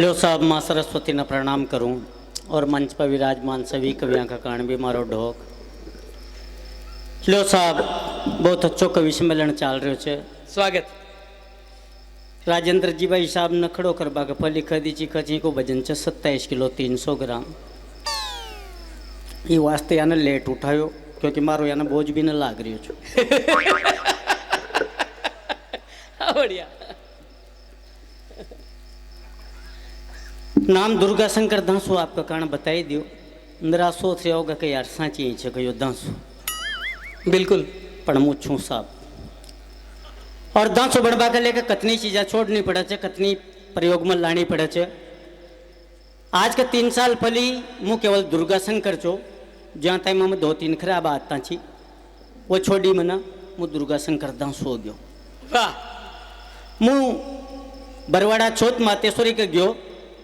लो साहब माँ सरस्वती ने प्रणाम करूं और मंच पर विराजमान सभी कवियों का कारण भी मारो ढोक। लो साहब बहुत अच्छो कवि सम्मेलन चाल रहे छे। स्वागत। राजेंद्र जी भाई साहब ने खड़ो करवा के फली खदी ची खची को वजन छे 27 किलो 300 ग्राम। ये वास्ते याने लेट उठायो क्योंकि मारो याने बोझ भी न लाग रही छो। बढ़िया। नाम दुर्गा शंकर दासो आपका कारण बताई दियो। निराशो थे होगा कि यार साची ही छे कयो दासो बिल्कुल पण मु छू साहब। और दासो बनवा के लेके कतनी चीज़ें छोड़नी पड़े छे, कतनी प्रयोग में लानी पड़े छे। आज के 3 साल पहली मु केवल दुर्गा शंकर छो, ज्यां ताई में 2-3 खराब आदत थी वो छोड़ी मना मु दुर्गा शंकर दासो हो गयो। वाह। मु बरवाड़ा छोत मातेश्वरी के गयो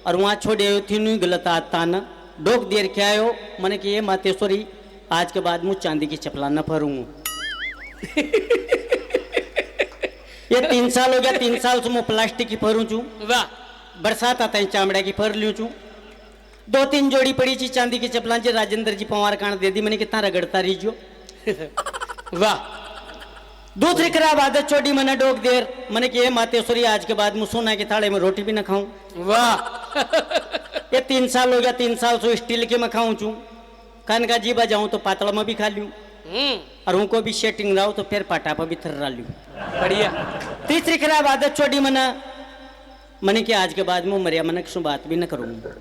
और वहाँ छोड़े आयो थी नहीं गलत आदता न डोक देर के आयो मैंने कि ये मातेश्वरी आज के बाद मु चांदी की चपला न फरूंगा। ये 3 साल हो गया, 3 साल से मु प्लास्टिक की फरू छू। वाह। बरसात आता है चामड़ा की फर लियो छू। 2-3 जोड़ी पड़ी थी चांदी की चपला जी राजेंद्र जी पवार कान दे दी मैंने कितना रगड़ता रहीजो। वाह। दूसरी खराब आदत छोड़ी मैंने डोक देर मैंने कि ये मातेश्वरी आज के बाद मु सोना के थाले में रोटी भी न खाऊं। वाह। ये 3 साल हो गया, 3 साल से स्टील के में खाऊं छू। कान का जीबा जाऊं तो पातला में भी खा लूं और उनको भी सेटिंग रहा तो फिर पाटा पर भी थर्रा लूं। बढ़िया। तीसरी खराब आदत छोड़ी मैंने कि आज के बाद मैं मरिया मन की बात भी न करूंगा।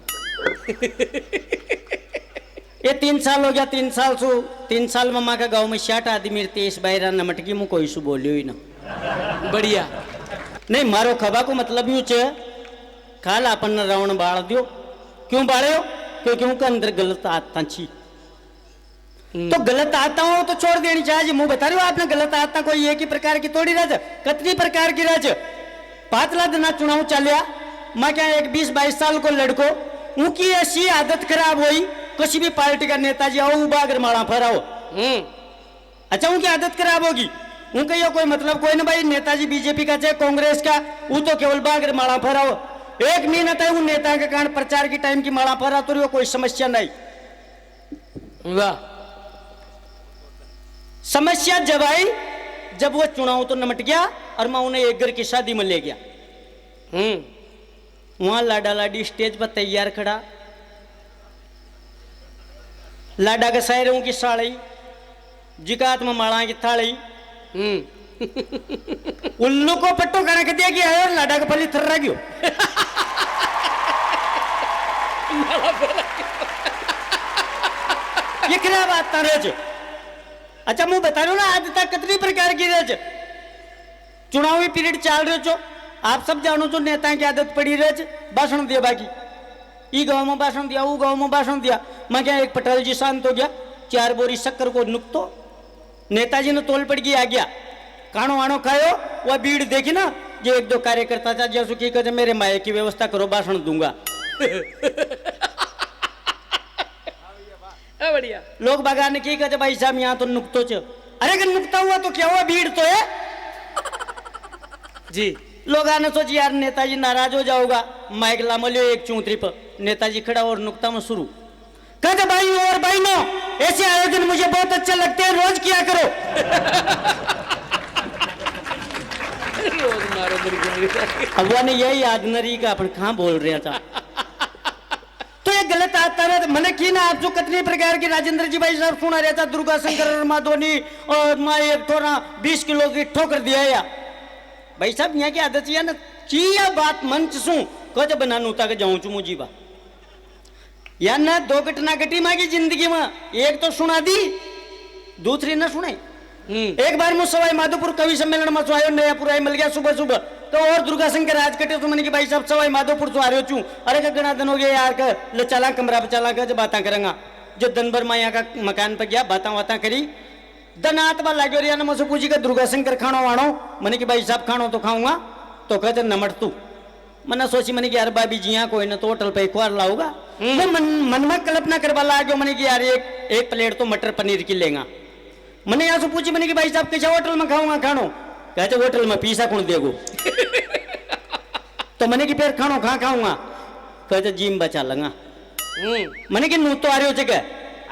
ये 3 साल हो गया, 3 साल में माँ का गाँव में 60 आदमी 23 बाहर नमटकी मु कोई सु बोलियो ही ना। बढ़िया। नहीं मारो खबा को मतलब यूं छे काल अपन रावण बाल दियो। क्यों बाड़ो? क्योंकि उनका अंदर गलत आदता छी। तो गलत आदता हो तो छोड़ देनी चाहिए। मुंह बता रही हूँ आपने गलत आदता कोई एक ही प्रकार की तोड़ी रह कतनी प्रकार की रह पातला दिना चुनाव चलिया मैं क्या एक 20-22 साल को लड़को उनकी ऐसी आदत खराब हुई किसी भी पार्टी का नेताजी आओ उबा अगर माड़ा फराओ। अच्छा उनकी आदत खराब होगी उनका ये कोई मतलब कोई ना भाई नेताजी बीजेपी का चाहे कांग्रेस का वो तो केवल बागर माड़ा फराओ। एक महीना तक उन नेता के कारण प्रचार की टाइम की माड़ा फरा तो कोई समस्या नहीं। वाह। समस्या जब आई जब वो चुनाव तो निमट गया और मैं उन्हें एक घर की शादी में ले गया। वहां लाडा लाडी स्टेज पर तैयार खड़ा लाडा के शायरों की साड़ी जिकात में माड़ा की थाली उल्लू को पट्टो कणक दिया कि आयो लाडा का पली थर्रा गयो। ये क्या बात तारे। अच्छा मैं बता रहा हूं ना आज तक कितनी प्रकार की रह चुनावी पीरियड चल रहे छो आप सब जानो छो नेता की आदत पड़ी रह भाषण दिया बाकी ई गांव में भाषण दिया वो गांव में भाषण दिया। मैं क्या एक पटेल जी शांत हो गया 4 बोरी शक्कर को नुकतो नेताजी ने तोल पड़ गई आ गया कानो वाणो खायो वह भीड़ देखी ना जो 1-2 कार्यकर्ता था जैसो की कहते मेरे माए की व्यवस्था करो भाषण दूंगा। बढ़िया। लोग बागा ने की कहते भाई साहब यहाँ तो नुकतो च अरे अगर नुकता हुआ तो क्या हुआ भीड़ तो है जी। लोग आने सोच यार नेताजी नाराज हो जाओगा माइक लामो लियो एक चौंतरी पर नेताजी खड़ा और नुकता में शुरू कहते भाइयों और बहनों ऐसे आयोजन मुझे बहुत अच्छे लगते हैं रोज किया करो। रोज मारो अब ने यही आदनरी का अपन कहाँ बोल रहे था। तो ये गलत आता है मैंने की ना आप जो कितनी प्रकार की राजेंद्र जी भाई साहब सुना रहता दुर्गा शंकर और माधोनी और मैं एक थोड़ा 20 किलो की ठोकर दिया या भाई साहब यहाँ की आदत है ना किया बात मंच सू कद बनानू तक जाऊं चू मुझीबा या ना 2 घटना घटी माँ की जिंदगी में एक तो सुना दी दूसरी ना सुने। एक बार मुझ सवाई माधोपुर कवि सम्मेलन में आयो नयापुर मिल गया सुबह सुबह तो और दुर्गा शंकर आज कटे तो मैंने कि भाई साहब सवाई माधोपुर तो आ रहे हो चू अरे का गणा दिन हो गया यार का ले चला कमरा पे चला कर बातें करेंगा जो दिन भर मैं यहाँ का मकान पे गया बातें करी दनात बा लाग्यो रिया मुझसे पूछी का दुर्गा शंकर खानो वाणो मैंने कि भाई साहब खानो तो खाऊंगा तो कहते नमट तू मैंने सोची मैंने कि यार भाभी जी यहाँ कोई ना तो होटल पे एक बार लाऊंगा मैं मन में कल्पना करवा लाग्यो मैंने कि यार एक प्लेट तो मटर पनीर की लेगा। मैंने यहाँ से पूछी मैंने कि भाई साहब कैसे होटल में खाऊंगा खानो कहते होटल में पीसा कौन देगो तो मैंने कि फिर खानो कहाँ खाऊंगा कहते जिम बचा लंगा मैंने कि नू तो आ रही हो जगह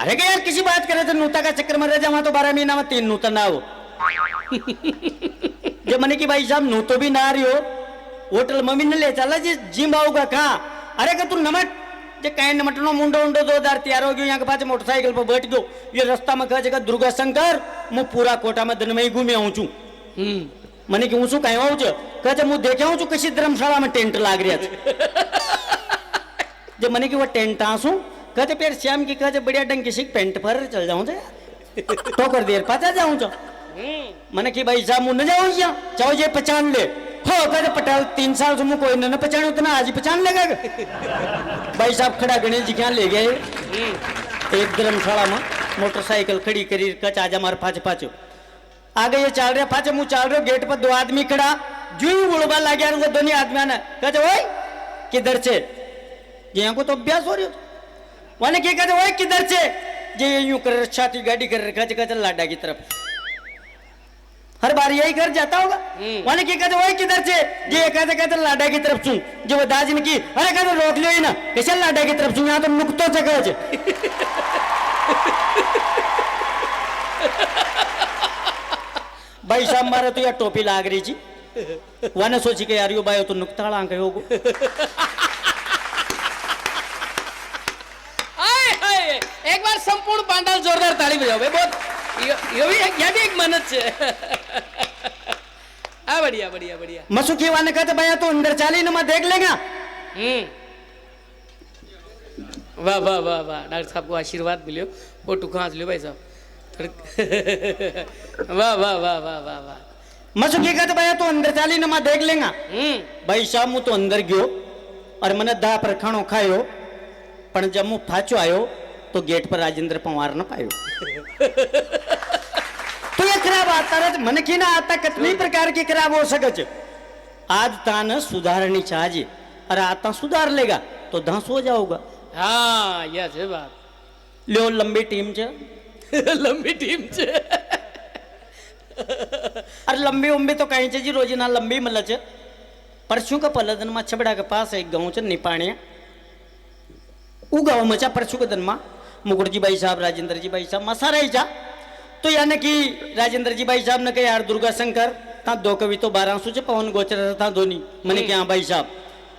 अरे क्या यार किसी बात करे तो नूता का चक्कर में रह जा वहां तो 12 महीना में 3 नूता ना हो जब मैंने कि भाई साहब नू तो भी ना आ रही हो होटल मम्मी ने ले चला जी जिम आओगा कहाँ अरे का तू नमक जे कहीं नमटनो मुंडो उंडो 2000 तैयार हो गयो यहाँ के पास मोटरसाइकिल पर बैठ गयो ये रास्ता में कह जगह दुर्गा शंकर मैं पूरा कोटा में दिन में ही घूमे आऊं छू मैंने कि ऊँचू कहीं आऊँ कहे मुझे देखे आऊँ किसी धर्मशाला में टेंट लाग रहा जब मैंने कि वो टेंट आंसू कहते फिर श्याम की कहते बढ़िया ढंग किसी पेंट पर चल जाऊं तो कर देर पाता जाऊं तो मैंने कि भाई साहब मुझे जाऊं यहाँ चाहो ये पहचान ले हो कहते पटेल 3 साल से मुझे कोई न पहचाने उतना आज ही पहचान लेगा भाई साहब खड़ा गणेश जी क्या ले गए एक धर्मशाला में मोटरसाइकिल खड़ी करी कच आज हमारे पाँच पाँच आगे ये चल रहा पाँच मुँह चल रहे गेट पर 2 आदमी खड़ा जू उड़बा लग गया वो दोनों आदमी ने कहते वही किधर से यहाँ को तो अभ्यास हो रही हो वाने क्या कहते वही किधर से जे यूं कर छाती गाड़ी कर रखा कहते लाडा की तरफ हर बार यही कर जाता होगा वाने क्या कहते वही किधर से जे कहते कहते लाडा की तरफ छू जो वो दाज ने की अरे कहते रोक लियो ही ना कैसे लाडा की तरफ छू यहाँ तो नुकतों से कहे भाई साहब मारे तो यार टोपी लाग रही थी वाने सोची के यार यो भाई तो नुकताड़ा आंके होगो एक बार संपूर्ण पांडाल जोरदार ताली बजाओ भाई बहुत ये भी एक मेहनत है हाँ बढ़िया बढ़िया बढ़िया मसुखी वाने कहते भैया तो अंदर चाली नमा देख लेगा वाह वाह वाह वाह डॉक्टर साहब को आशीर्वाद मिलियो फोटो कहाँ से लियो भाई साहब वाह वाह वाह वाह वाह वाह मसुखी कहते भैया तो अंदर चाली नमा देख लेगा भाई साहब मु तो अंदर गयो और मैंने दा पर खानो खायो पण जब मु फाचो आयो तो गेट पर राजेंद्र पवार न पायो तो ये खराब आता रहे मन की ना आता कितनी प्रकार की खराब हो सके आज तान सुधारनी चाहिए और आता सुधार लेगा तो धंस हो जाओगा हाँ यह है बात लो लंबी टीम च लंबी टीम से अरे लंबी उम्बी तो कहीं जी रोजी ना लंबी मलच परसों का पलदन में छबड़ा के पास एक गाँव च निपाणिया उ गाँव में चा परसों के दिन में मुकुट जी भाई साहब राजेंद्र जी भाई साहब मसा रही जा तो यानी कि राजेंद्र जी भाई साहब ने कहा यार दुर्गा शंकर था 2 कवि तो 12 सूचे पवन गोचर था धोनी मैंने क्या भाई साहब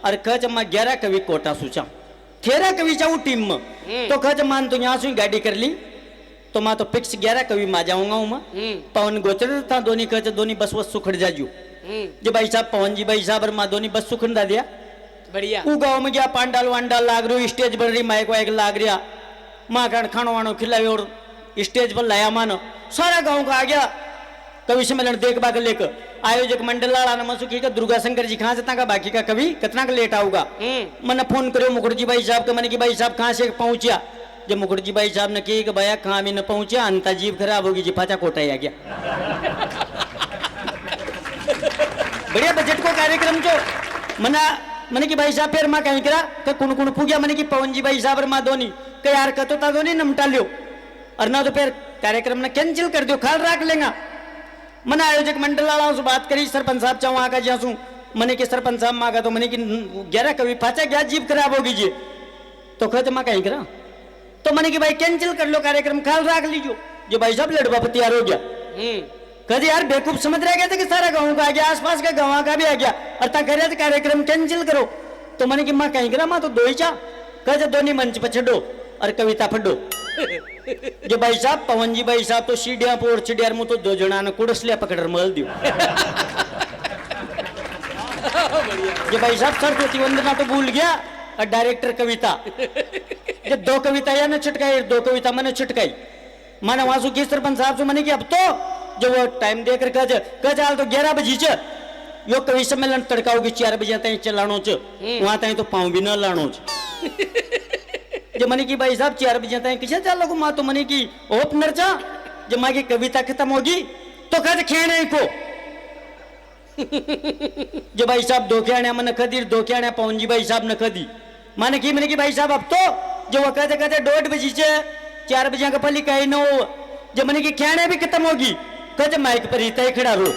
अरे कह जब मैं 11 कवि कोटा सूचा 13 कवि चाहूँ टीम में तो कह जब मान तो यहाँ से गाड़ी कर ली तो मैं तो फिक्स 11 कवि में आ जाऊंगा हूँ मैं पवन गोचर था धोनी कह धोनी बस बस सुखड़ जाजू जो भाई साहब पवन जी भाई साहब और माँ धोनी बस सुखड़ दा दिया बढ़िया वो गाँव में गया पांडाल वांडाल लाग रही स्टेज बन रही माइक वाइक लाग रहा माँ का खानो वानो खिलाई और स्टेज पर लाया मानो सारा गांव का आ गया कवि सम्मेलन देखबा के लेकर आयोजक मंडल लाला मसुखी का दुर्गा शंकर जी कहाँ से का बाकी का कवि कितना का लेट आऊगा मैंने फोन करो मुखर्जी भाई साहब का मैंने कि भाई साहब कहाँ से पहुंचा जब मुखर्जी भाई साहब ने कही कि भैया कहाँ भी न पहुंचा अंता जीव खराब होगी जी पाचा कोटा ही आ गया बढ़िया बजट को कार्यक्रम जो मैंने कि भाई साहब फिर माँ कहीं करा तो कुण पूजा मैंने कि पवन जी भाई साहब माँ धोनी के यार कतो ता धोनी नमटा लियो और ना तो फिर कार्यक्रम ने कैंसिल कर दियो खाल रख लेगा मैंने आयोजक मंडल वाला से बात करी सरपंच साहब चाहूँ आका जासू मैंने कि सरपंच साहब मांगा तो मैंने कि 11 कवि पाचा गया जीव खराब हो गई तो कहते माँ कहीं करा तो मैंने कि भाई कैंसिल कर लो कार्यक्रम खाल रख लीजिए जो भाई साहब लड़वा पर तैयार हो गया कहते यार बेवकूफ समझ रहा गया था कि सारा गाँव का आ गया आसपास का गाँव का भी आ गया और ता कह रहे थे कार्यक्रम कैंसिल करो तो मैंने कि माँ कहीं करा माँ तो 2 ही चा कहते दोनों मंच पर छो और कविता फडो जो भाई साहब पवन जी भाई साहब तो सीढ़िया पोर चिड़ियार मुँह तो 2 जना ने कुड़सलिया पकड़ मल दियो जो भाई साहब सरस्वती वंदना तो भूल गया और डायरेक्टर कविता जो 2 कविता या न छिटकाई 2 कविता मैंने छिटकाई माने वहां सु की सरपंच साहब से मैंने कि अब तो जो वो टाइम देकर कह तो 11 बजे च यो कवि सम्मेलन तड़काओगी 4 बजे तक चलानो च वहां तक तो पाँव भी न लानो च जो मैंने की भाई साहब 4 बजे तक किसे चलो माँ तो मैंने की ओपनर चा जब माँ की कविता खत्म होगी तो कहते खेने को जो भाई साहब 2 खेणे मैंने खदी 2 खेणे पवन जी भाई साहब ने खदी मैंने की भाई साहब अब तो जो वो कहते 1:30 बजे से 4 बजे का पली कहीं न हो जब मैंने की खेणे भी खत्म होगी कहते माइक पर ही तय खड़ा रो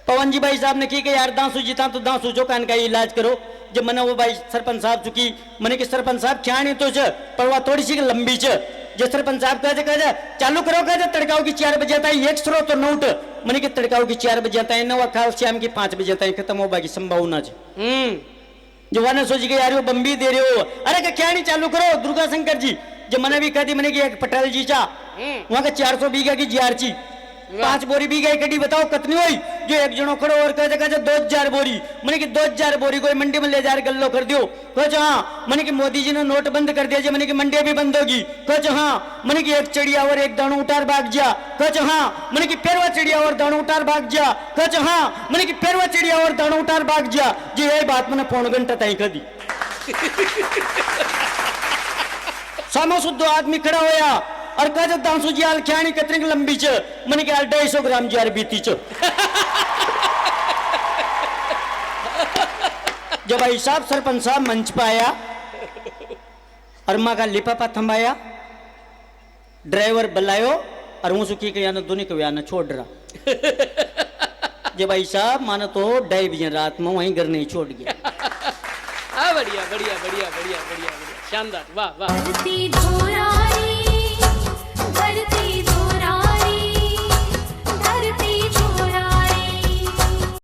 पवन जी भाई साहब ने की कि यार दांसू जीता तो दांसू जो कान का इलाज करो जब मैंने वो भाई सरपंच साहब चुकी मैंने कि सरपंच साहब क्या नहीं तो छ पर वह थोड़ी सी लंबी छ जो सरपंच साहब कहे चालू करो कहे तड़काओ की 4 बजे आता है एक स्रो तो नोट मैंने कि तड़काओ की 4 बजे आता है नवा खाओ शाम की 5 बजे आता है खत्म हो बाकी संभावना है जो वाने सोच के यार वो बम्बी दे रहे हो अरे क्या नहीं चालू करो दुर्गा शंकर जी जो मैंने भी कहती मैंने कि एक पटेल जी चा वहां का 400 बीघा की जीआरची 5 बोरी बीघा कड़ी बताओ कितनी हुई जो एक जनो खड़ो और कहे 2000 बोरी मैंने कि 2000 बोरी कोई मंडी में ले जा गल्लो कर दियो कहो हाँ मैंने कि मोदी जी ने नोट बंद कर दिया मैंने कि मंडिया भी बंद होगी कहो हाँ मैंने कि एक चिड़िया और एक दाणो उतार भाग जा कहो हाँ मैंने कि पेरवा चिड़िया और दाणो उतार भाग जा कहो हाँ मैंने कि पेरवा चिड़िया और दाणो उतार भाग जा जी यही बात मैंने पौन घंटा तय कर दी सामो शुद्ध आदमी खड़ा होया और कहे दांसू जी हाल ख्याणी कितनी लंबी च मैंने कहा 250 ग्राम जार बीती च जब भाई साहब सरपंच साहब मंच पे आया और माँ का लिपापा थमाया ड्राइवर बुलायो और मुझे सुखी के याना दोनों को याना छोड़ रहा जब भाई साहब माना तो 2:30 बजे रात में वहीं घर नहीं छोड़ गया बढ़िया बढ़िया बढ़िया बढ़िया बढ़िया बढ़िया शानदार वाह वाह